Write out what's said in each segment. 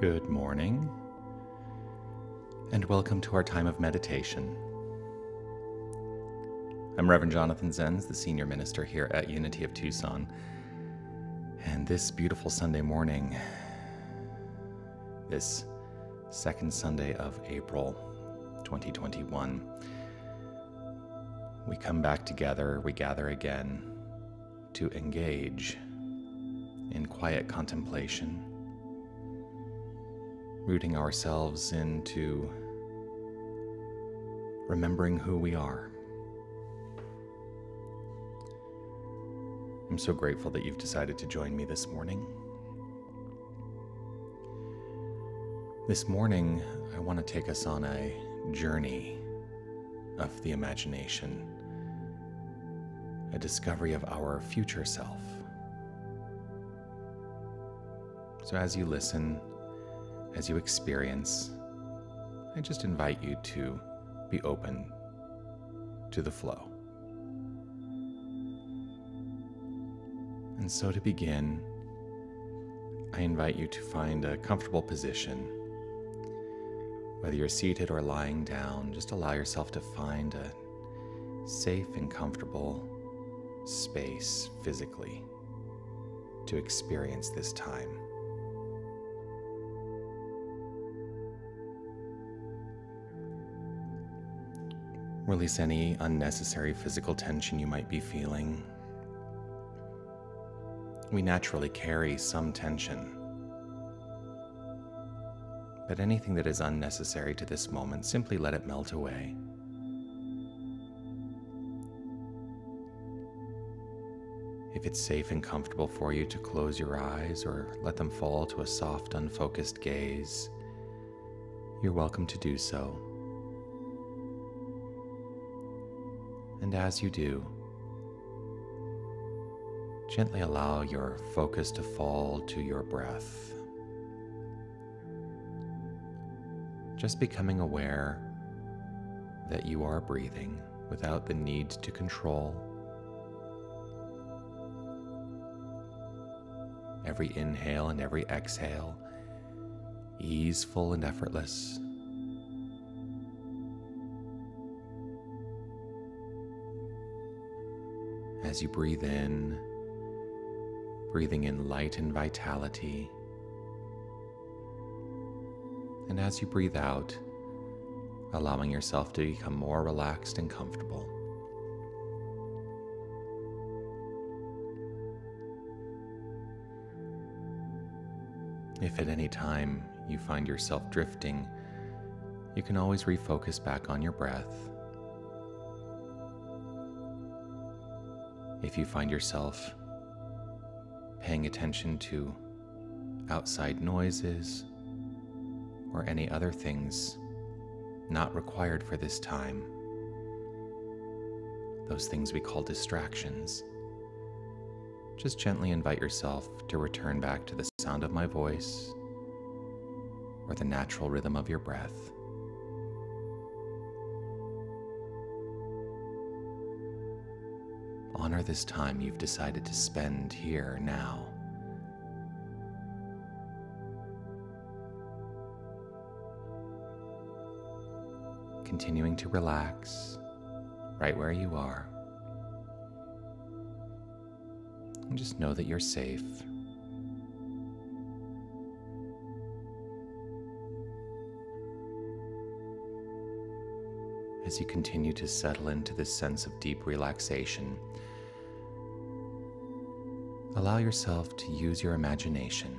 Good morning, and welcome to our time of meditation. I'm Reverend Jonathan Zenz, the Senior Minister here at Unity of Tucson, and this beautiful Sunday morning, this second Sunday of April 2021, we come back together, we gather again to engage in quiet contemplation, rooting ourselves into remembering who we are. I'm so grateful that you've decided to join me this morning. This morning, I want to take us on a journey of the imagination, a discovery of our future self. So as you listen, as you experience, I just invite you to be open to the flow. And so to begin, I invite you to find a comfortable position. Whether you're seated or lying down, just allow yourself to find a safe and comfortable space physically to experience this time. Release any unnecessary physical tension you might be feeling. We naturally carry some tension, but anything that is unnecessary to this moment, simply let it melt away. If it's safe and comfortable for you to close your eyes or let them fall to a soft, unfocused gaze, you're welcome to do so. And as you do, gently allow your focus to fall to your breath. Just becoming aware that you are breathing without the need to control. Every inhale and every exhale, easeful and effortless. As you breathe in, breathing in light and vitality. And as you breathe out, allowing yourself to become more relaxed and comfortable. If at any time you find yourself drifting, you can always refocus back on your breath. If you find yourself paying attention to outside noises or any other things not required for this time, those things we call distractions, just gently invite yourself to return back to the sound of my voice or the natural rhythm of your breath. Honor this time you've decided to spend here now. Continuing to relax right where you are. And just know that you're safe. As you continue to settle into this sense of deep relaxation, allow yourself to use your imagination.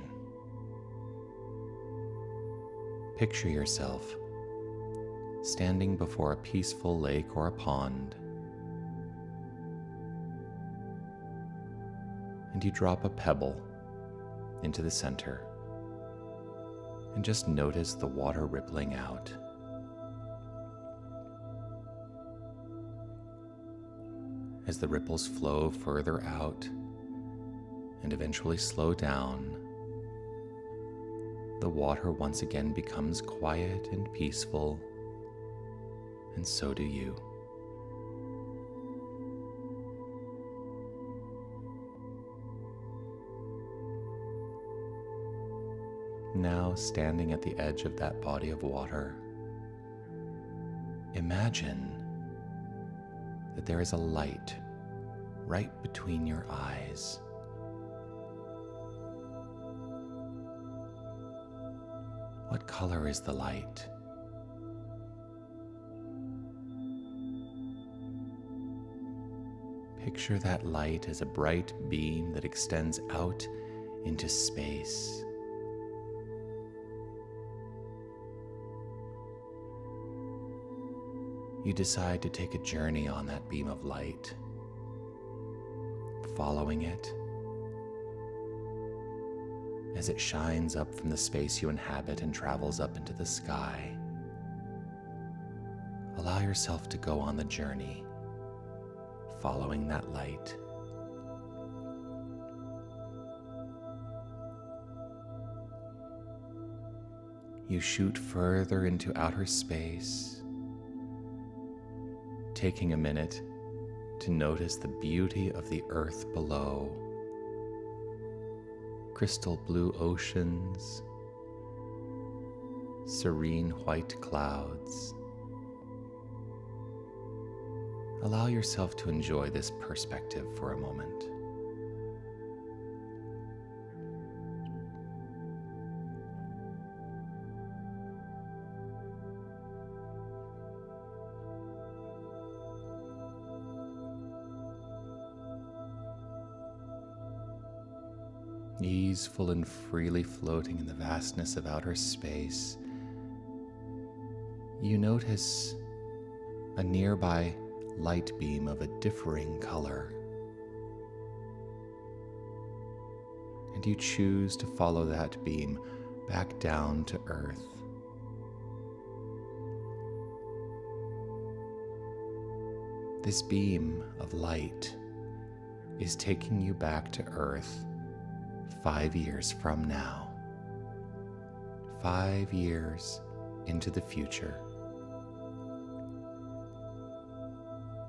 Picture yourself standing before a peaceful lake or a pond, and you drop a pebble into the center, and just notice the water rippling out. As the ripples flow further out and eventually slow down, the water once again becomes quiet and peaceful, and so do you. Now, standing at the edge of that body of water, imagine that there is a light right between your eyes. What color is the light? Picture that light as a bright beam that extends out into space. You decide to take a journey on that beam of light, following it as it shines up from the space you inhabit and travels up into the sky. Allow yourself to go on the journey, following that light. You shoot further into outer space, taking a minute to notice the beauty of the earth below. Crystal blue oceans, serene white clouds. Allow yourself to enjoy this perspective for a moment. Easeful and freely floating in the vastness of outer space, you notice a nearby light beam of a differing color, and you choose to follow that beam back down to earth. This beam of light is taking you back to earth 5 years from now. 5 years into the future.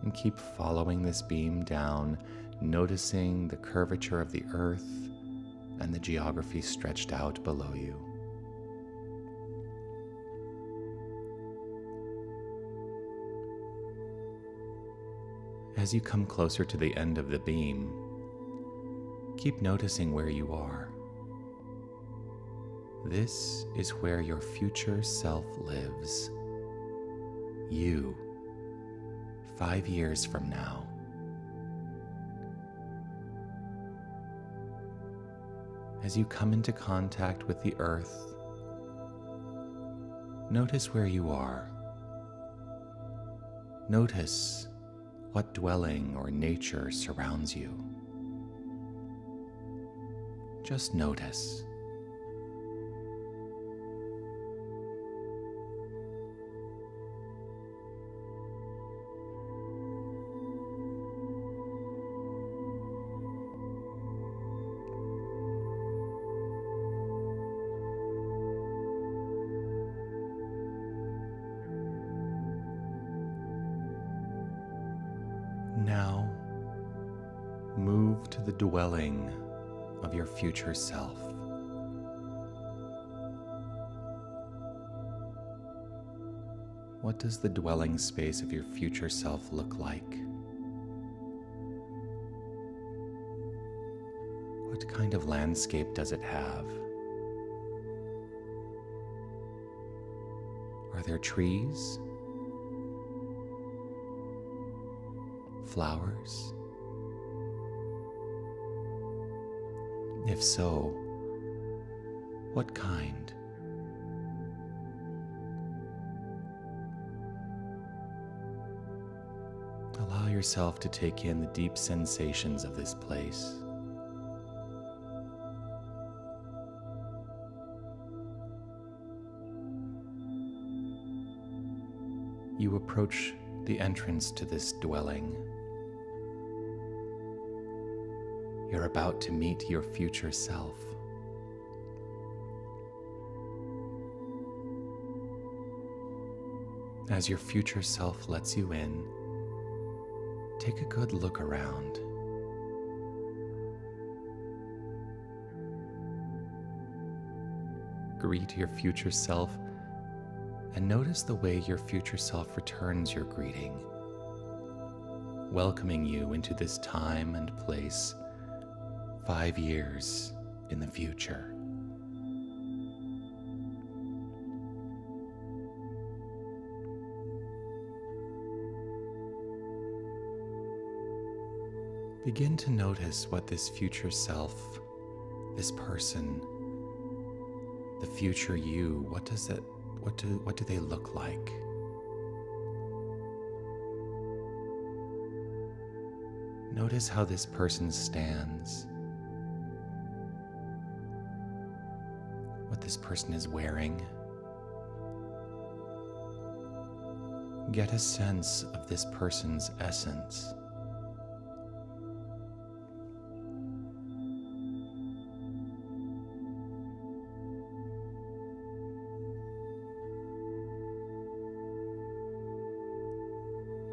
And keep following this beam down, noticing the curvature of the earth and the geography stretched out below you. As you come closer to the end of the beam, keep noticing where you are. This is where your future self lives. You, 5 years from now. As you come into contact with the earth, notice where you are. Notice what dwelling or nature surrounds you. Just notice. Now, move to the dwelling of your future self. What does the dwelling space of your future self look like? What kind of landscape does it have? Are there trees? Flowers? If so, what kind? Allow yourself to take in the deep sensations of this place. You approach the entrance to this dwelling. You're about to meet your future self. As your future self lets you in, take a good look around. greet your future self, and notice the way your future self returns your greeting, welcoming you into this time and place 5 years in the future. Begin to notice what this future self, this person, the future you, what do they look like? Notice how this person stands, what this person is wearing. Get a sense of this person's essence.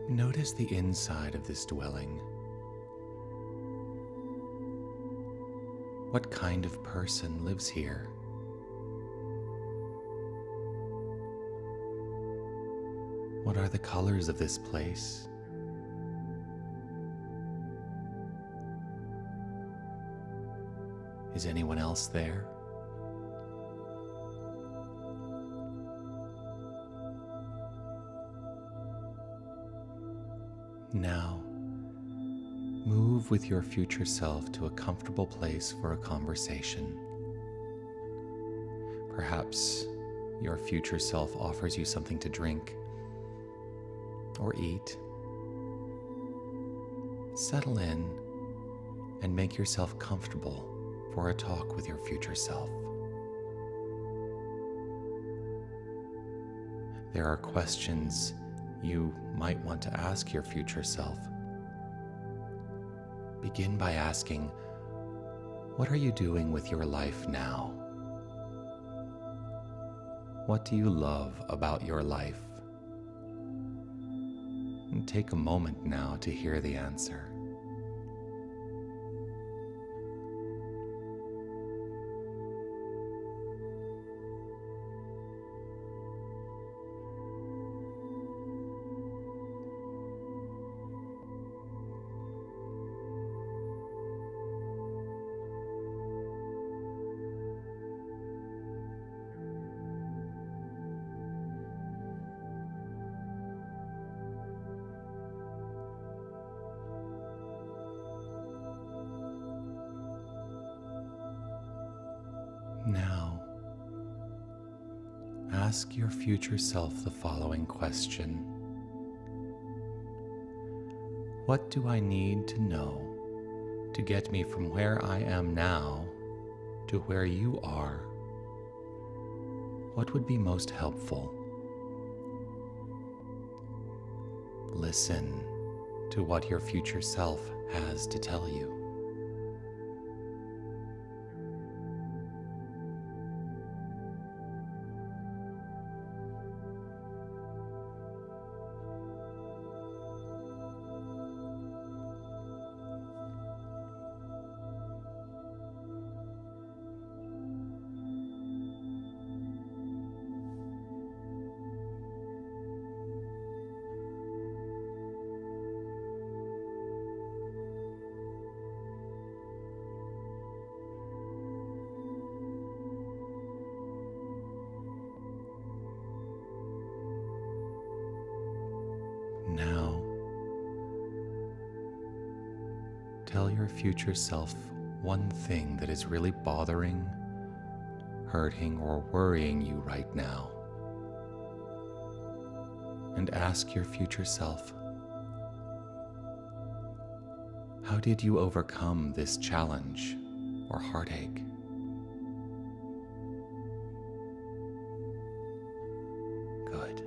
Notice the inside of this dwelling. What kind of person lives here? What are the colors of this place? Is anyone else there? Now, move with your future self to a comfortable place for a conversation. Perhaps your future self offers you something to drink or eat. Settle in and make yourself comfortable for a talk with your future self. There are questions you might want to ask your future self. Begin by asking, what are you doing with your life now? What do you love about your life? And take a moment now to hear the answer. Now, ask your future self the following question. What do I need to know to get me from where I am now to where you are? What would be most helpful? Listen to what your future self has to tell you. Now, tell your future self one thing that is really bothering, hurting, or worrying you right now. And ask your future self, how did you overcome this challenge or heartache? Good.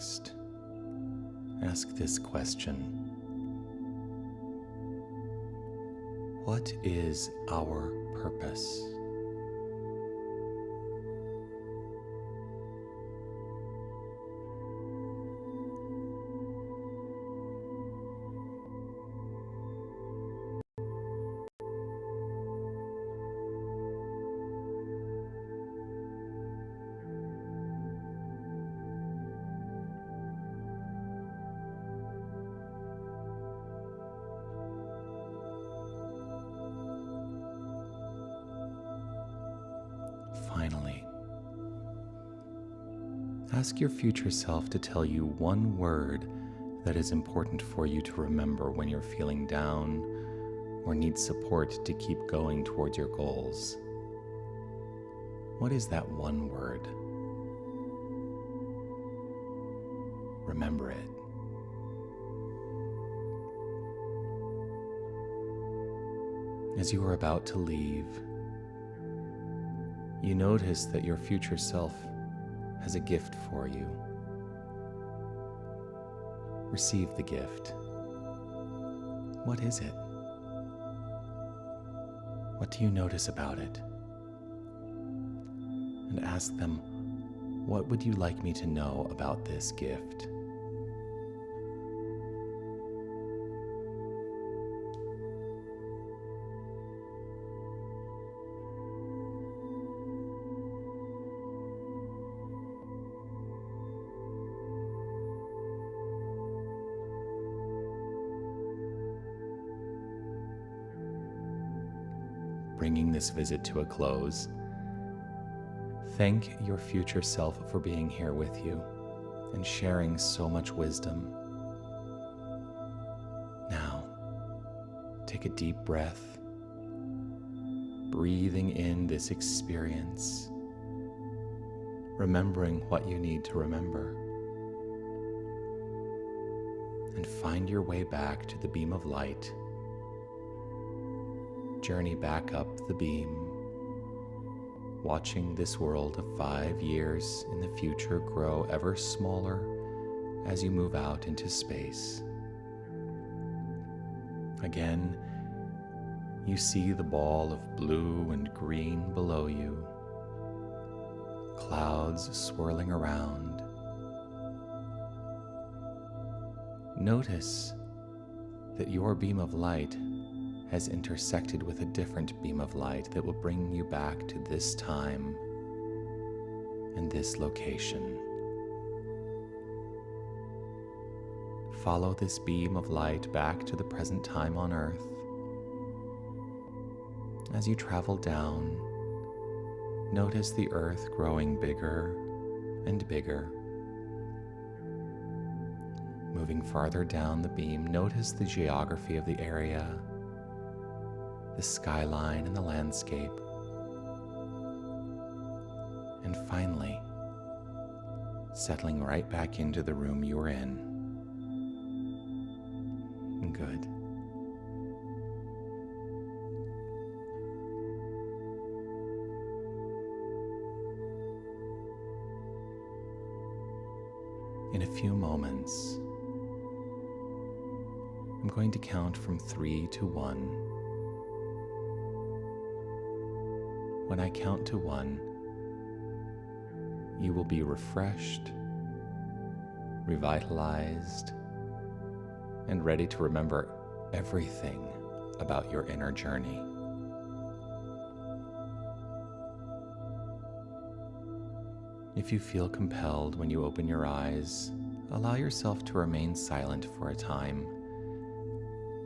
next, ask this question. What is our purpose? Finally, ask your future self to tell you one word that is important for you to remember when you're feeling down or need support to keep going towards your goals. What is that one word? Remember it. As you are about to leave, you notice that your future self has a gift for you. Receive the gift. What is it? What do you notice about it? And ask them, what would you like me to know about this gift? Bringing this visit to a close, thank your future self for being here with you and sharing so much wisdom. Now, take a deep breath, breathing in this experience, remembering what you need to remember, and find your way back to the beam of light. Journey back up the beam, watching this world of 5 years in the future grow ever smaller as you move out into space. Again, you see the ball of blue and green below you, clouds swirling around. Notice that your beam of light has intersected with a different beam of light that will bring you back to this time and this location. Follow this beam of light back to the present time on Earth. As you travel down, notice the Earth growing bigger and bigger. Moving farther down the beam, notice the geography of the area, the skyline and the landscape. And finally, settling right back into the room you were in. Good. In a few moments, I'm going to count from 3 to 1. When I count to 1, you will be refreshed, revitalized, and ready to remember everything about your inner journey. If you feel compelled when you open your eyes, allow yourself to remain silent for a time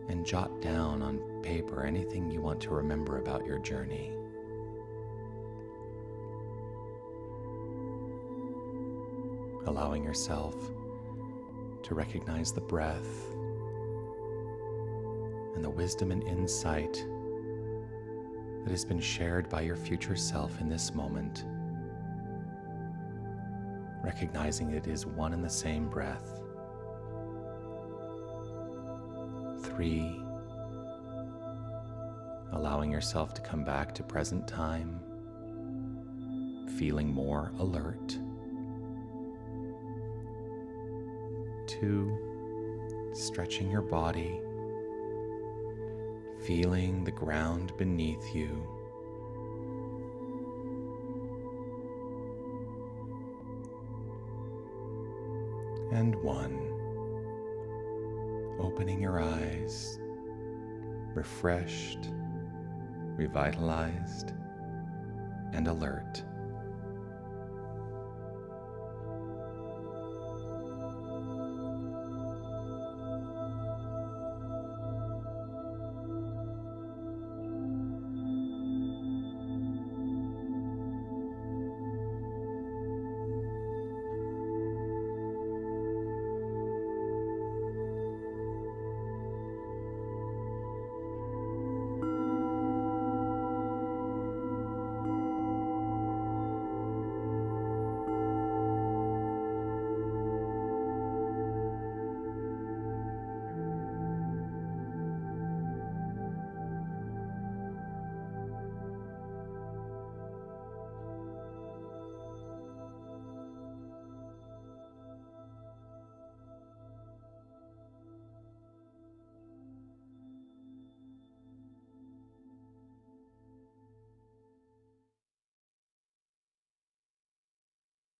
and jot down on paper anything you want to remember about your journey. Allowing yourself to recognize the breath and the wisdom and insight that has been shared by your future self in this moment. Recognizing it is one and the same breath. 3, allowing yourself to come back to present time, feeling more alert. 2, stretching your body, feeling the ground beneath you. And 1, opening your eyes, refreshed, revitalized, and alert.